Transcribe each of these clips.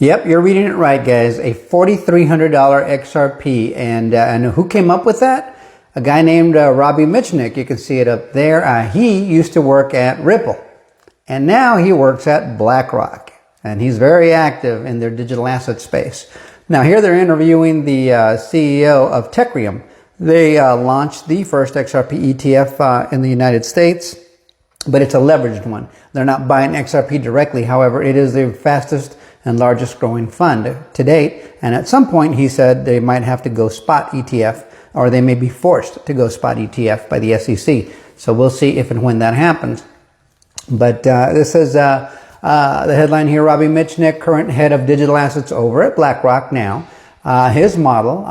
Yep, you're reading it right, guys. A $4,300 XRP. And who came up with that? A guy named Robbie Mitchnick. You can see it up there. He used to work at Ripple. And now he works at BlackRock. And he's very active in their digital asset space. Now here they're interviewing the CEO of Tecrium. They launched the first XRP ETF in the United States, but it's a leveraged one. They're not buying XRP directly. However, it is the fastest and largest growing fund to date. And at some point, he said they might have to go spot ETF, or they may be forced to go spot ETF by the SEC. So we'll see if and when that happens. But this is the headline here. Robbie Mitchnick, current head of digital assets over at BlackRock now. His model,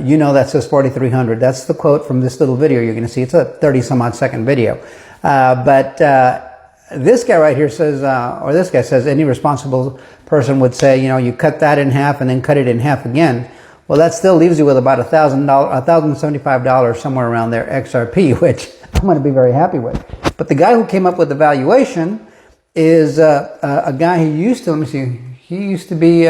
you know, that says 4,300. That's the quote from this little video you're going to see. It's a 30-some-odd second video. But this guy right here says, or this guy says, any responsible person would say, you know, you cut that in half and then cut it in half again. Well, that still leaves you with about $1,075 somewhere around there XRP, which I'm going to be very happy with. But the guy who came up with the valuation is a guy who used to, let me see, he used to be,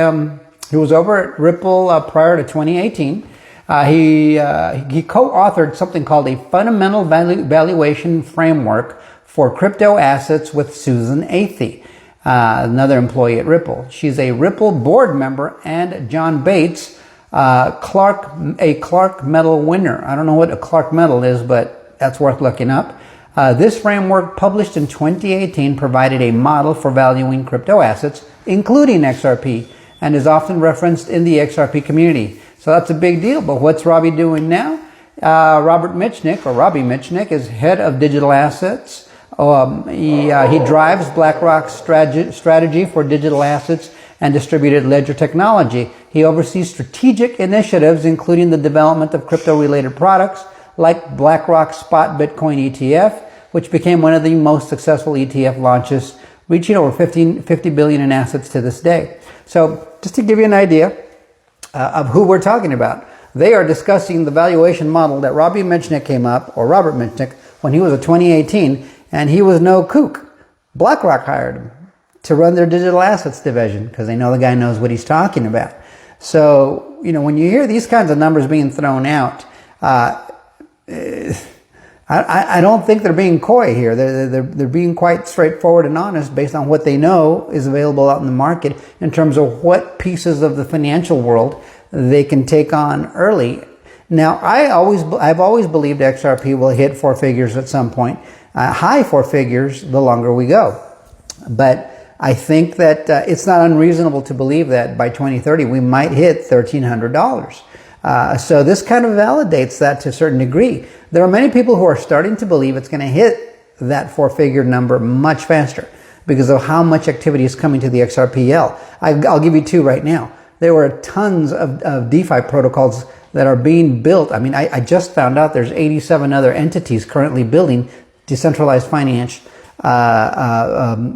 he was over at Ripple prior to 2018. He co-authored something called a fundamental valuation framework for crypto assets with Susan Athey, another employee at Ripple. She's a Ripple board member, and John Bates, a Clark Medal winner. I don't know what a Clark Medal is, but that's worth looking up. This framework, published in 2018, provided a model for valuing crypto assets, including XRP, and is often referenced in the XRP community. So that's a big deal. But what's Robbie doing now? Robbie Mitchnick, is head of digital assets. He drives BlackRock's strategy for digital assets and distributed ledger technology. He oversees strategic initiatives, including the development of crypto-related products like BlackRock Spot Bitcoin ETF, which became one of the most successful ETF launches, reaching over 50 billion in assets to this day. So just to give you an idea of who we're talking about, they are discussing the valuation model that Robbie Mitchnick came up, or Robert Mitchnick, when he was in 2018, and he was no kook. BlackRock hired him to run their digital assets division because they know the guy knows what he's talking about. So, you know, when you hear these kinds of numbers being thrown out, I don't think they're being coy here. They're being quite straightforward and honest based on what they know is available out in the market in terms of what pieces of the financial world they can take on early. Now, I've always believed XRP will hit four figures at some point, high four figures the longer we go. But I think that it's not unreasonable to believe that by 2030 we might hit $1,300. So this kind of validates that to a certain degree. There are many people who are starting to believe it's going to hit that four-figure number much faster because of how much activity is coming to the XRPL. I'll give you two right now. There were tons of DeFi protocols that are being built. I mean, I just found out there's 87 other entities currently building decentralized finance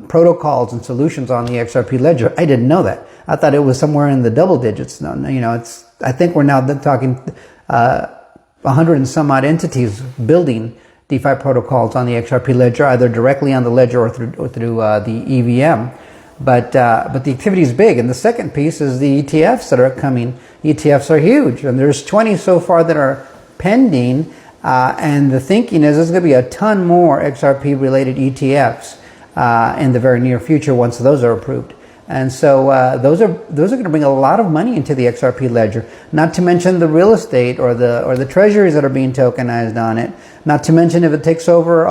protocols and solutions on the XRP ledger. I didn't know that. I thought it was somewhere in the double digits. No, you know, I think we're now talking 100 and some odd entities building DeFi protocols on the XRP ledger, either directly on the ledger or through the EVM. But the activity is big. And the second piece is the ETFs that are coming. ETFs are huge, and there's 20 so far that are pending. And the thinking is there's going to be a ton more XRP-related ETFs in the very near future once those are approved. And so those are going to bring a lot of money into the XRP ledger. Not to mention the real estate or the treasuries that are being tokenized on it. Not to mention if it takes over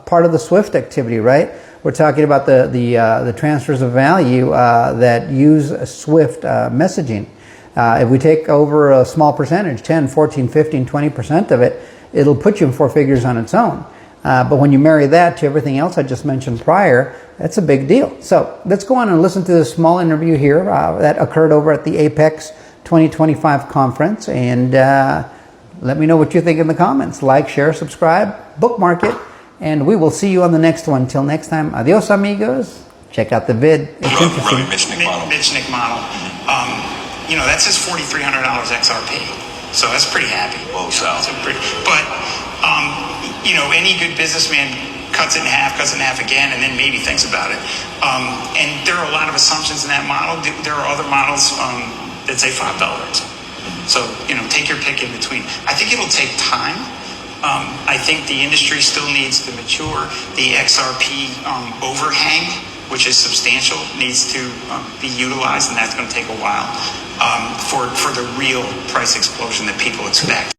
part of the SWIFT activity, right? We're talking about the transfers of value that use SWIFT messaging. If we take over a small percentage, 10, 14, 15, 20% of it, it'll put you in four figures on its own. But when you marry that to everything else I just mentioned prior, that's a big deal. So let's go on and listen to this small interview here that occurred over at the Apex 2025 conference. And let me know what you think in the comments. Like, share, subscribe, bookmark it, and we will see you on the next one. Till next time, adios amigos. Check out the vid. It's interesting. Mitchnick model. You know, that says $4,300 XRP. So that's pretty happy. Well, so. But, you know, any good businessman cuts it in half again, and then maybe thinks about it. And there are a lot of assumptions in that model. There are other models that say $5. So, take your pick in between. I think it'll take time. I think the industry still needs to mature. The XRP overhang, which is substantial, needs to be utilized, and that's going to take a while for the real price explosion that people expect.